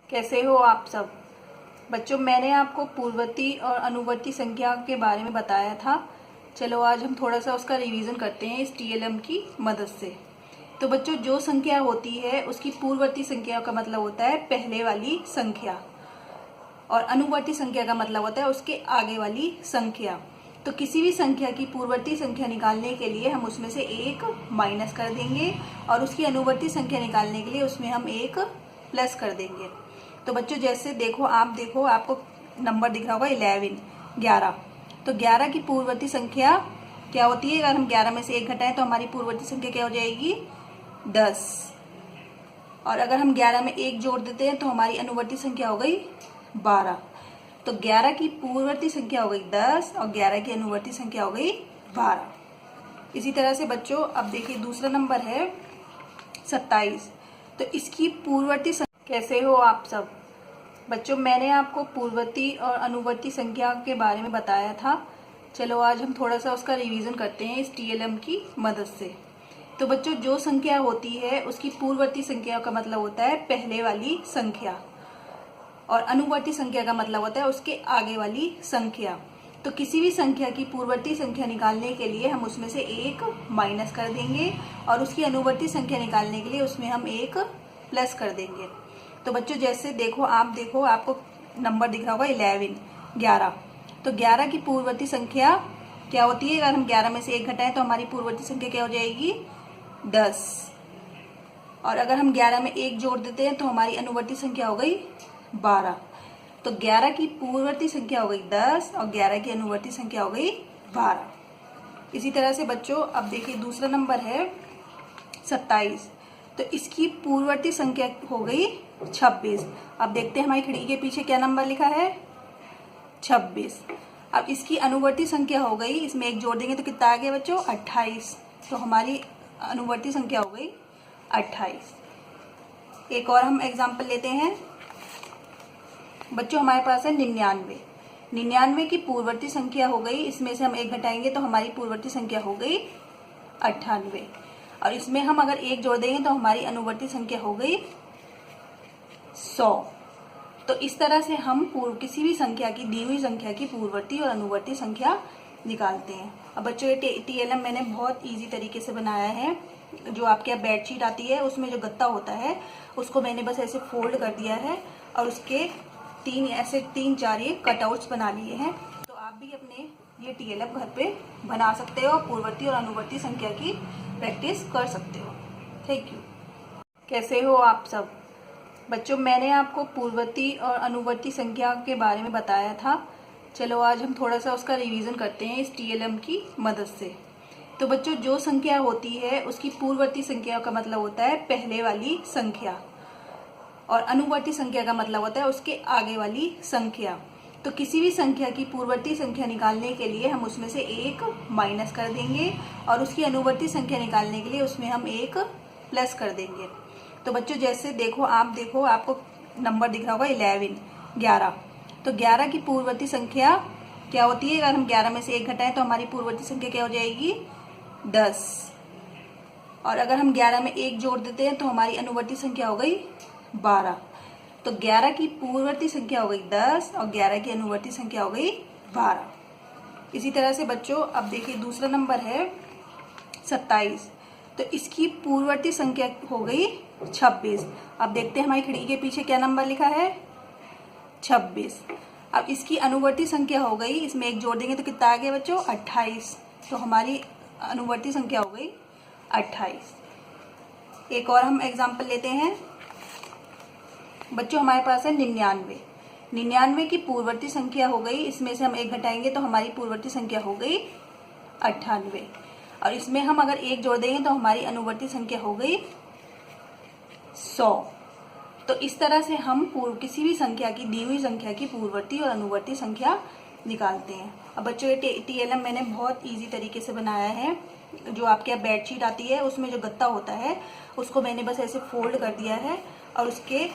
कैसे हो आप सब बच्चों। मैंने आपको पूर्ववर्ती और अनुवर्ती संख्या के बारे में बताया था। चलो आज हम थोड़ा सा उसका रिवीजन करते हैं इस टीएलएम की मदद से। तो बच्चों, जो संख्या होती है उसकी पूर्ववर्ती संख्या का मतलब होता है पहले वाली संख्या, और अनुवर्ती संख्या का मतलब होता है उसके आगे वाली संख्या। तो किसी भी संख्या की पूर्ववर्ती संख्या निकालने के लिए हम उसमें से एक माइनस कर देंगे और उसकी अनुवर्ती संख्या निकालने के लिए उसमें हम एक प्लस कर देंगे। तो बच्चों जैसे देखो आपको नंबर दिख रहा होगा 11। तो 11 की पूर्ववर्ती संख्या क्या होती है? अगर हम 11 में से एक घटाएं तो हमारी पूर्ववर्ती संख्या क्या हो जाएगी? 10। और अगर हम 11 में एक जोड़ देते हैं तो हमारी अनुवर्ती संख्या हो गई 12। तो 11 की पूर्ववर्ती संख्या हो गई 10 और 11 की अनुवर्ती संख्या हो गई 12। इसी तरह से बच्चों अब देखिए दूसरा नंबर है 27। तो इसकी पूर्ववर्ती कैसे हो आप सब बच्चों। मैंने आपको पूर्ववर्ती और अनुवर्ती संख्या के बारे में बताया था। चलो आज हम थोड़ा सा उसका रिवीजन करते हैं इस टीएलएम की मदद से। तो बच्चों, जो संख्या होती है उसकी पूर्ववर्ती संख्या का मतलब होता है पहले वाली संख्या, और अनुवर्ती संख्या का मतलब होता है उसके आगे वाली संख्या। तो किसी भी संख्या की पूर्ववर्ती संख्या निकालने के लिए हम उसमें से एक माइनस कर देंगे और उसकी अनुवर्ती संख्या निकालने के लिए उसमें हम एक प्लस कर देंगे। तो बच्चों जैसे देखो आपको नंबर दिख रहा होगा 11। तो 11 की पूर्ववर्ती संख्या क्या होती है? अगर हम 11 में से एक घटाएं तो हमारी पूर्ववर्ती संख्या क्या हो जाएगी? 10। और अगर हम 11 में एक जोड़ देते हैं तो हमारी अनुवर्ती संख्या हो गई 12। तो 11 की पूर्ववर्ती संख्या हो गई 10 और 11 की अनुवर्ती संख्या हो गई 12। इसी तरह से बच्चों अब देखिए दूसरा नंबर है 27। तो इसकी पूर्ववर्ती संख्या हो गई 26। अब देखते हैं हमारी खिड़की के पीछे क्या नंबर लिखा है? 26। अब इसकी अनुवर्ती संख्या हो गई, इसमें एक जोड़ देंगे तो कितना आ गया बच्चों? 28। तो हमारी अनुवर्ती संख्या हो गई 28। एक और हम एग्जाम्पल लेते हैं बच्चों। हमारे पास है 99। 99 की पूर्ववर्ती संख्या हो गई, इसमें से हम एक घटाएंगे तो हमारी पूर्ववर्ती संख्या हो गई 98। और इसमें हम अगर एक जोड़ देंगे तो हमारी अनुवर्ती संख्या हो गई 100। तो इस तरह से हम किसी भी संख्या की दी हुई संख्या की पूर्ववर्ती और अनुवर्ती संख्या निकालते हैं। अब बच्चों ये टीएलएम मैंने बहुत इजी तरीके से बनाया है। जो आपके यहाँ बेडशीट आती है उसमें जो गत्ता होता है उसको मैंने बस ऐसे फोल्ड कर दिया है और उसके तीन चार ये कटआउट्स बना लिए हैं। तो आप भी अपने ये टीएलएम घर पे बना सकते हो, पूर्ववर्ती और अनुवर्ती संख्या की प्रैक्टिस कर सकते हो। Thank you. कैसे हो आप सब बच्चों। मैंने आपको पूर्ववर्ती और अनुवर्ती संख्या के बारे में बताया था। चलो आज हम थोड़ा सा उसका रिवीजन करते हैं इस टीएलएम की मदद से। तो बच्चों, जो संख्या होती है उसकी पूर्ववर्ती संख्या का मतलब होता है पहले वाली संख्या, और अनुवर्ती संख्या का मतलब होता है उसके आगे वाली संख्या। तो किसी भी संख्या की पूर्ववर्ती संख्या निकालने के लिए हम उसमें से एक माइनस कर देंगे और उसकी अनुवर्ती संख्या निकालने के लिए उसमें हम एक प्लस कर देंगे। तो बच्चों जैसे देखो आपको नंबर दिख रहा होगा 11। तो 11 की पूर्ववर्ती संख्या क्या होती है? अगर हम 11 में से एक घटाएं तो हमारी पूर्ववर्ती संख्या क्या हो जाएगी? 10। और अगर हम 11 में एक जोड़ देते हैं तो हमारी अनुवर्ती संख्या हो गई 12। तो 11 की पूर्ववर्ती संख्या हो गई 10 और 11 की अनुवर्ती संख्या हो गई 12। इसी तरह से बच्चों अब देखिए दूसरा नंबर है 27। तो इसकी पूर्ववर्ती संख्या हो गई 26। अब देखते हैं हमारी खिड़की के पीछे क्या नंबर लिखा है? 26। अब इसकी अनुवर्ती संख्या हो गई, इसमें एक जोड़ देंगे तो कितना आ गया बच्चों? 28। तो हमारी अनुवर्ती संख्या हो गई 28। एक और हम एग्जाम्पल लेते हैं बच्चों। हमारे पास है 99। 99 की पूर्ववर्ती संख्या हो गई, इसमें से हम एक घटाएंगे तो हमारी पूर्ववर्ती संख्या हो गई 98। और इसमें हम अगर एक जोड़ देंगे तो हमारी अनुवर्ती संख्या हो गई 100। तो इस तरह से हम किसी भी संख्या की दी हुई संख्या की पूर्ववर्ती और अनुवर्ती संख्या निकालते हैं। अब बच्चों ये टीएलएम मैंने बहुत इजी तरीके से बनाया है। जो आपके यहाँ बेडशीट आती है उसमें जो गत्ता होता है उसको मैंने बस ऐसे फोल्ड कर दिया है और उसके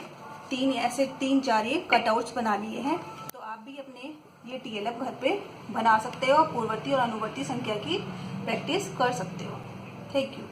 तीन चार ये कटआउट्स बना लिए हैं। तो आप भी अपने ये टीएलएम घर पे बना सकते हो, पूर्ववर्ती और अनुवर्ती संख्या की प्रैक्टिस कर सकते हो। Thank you.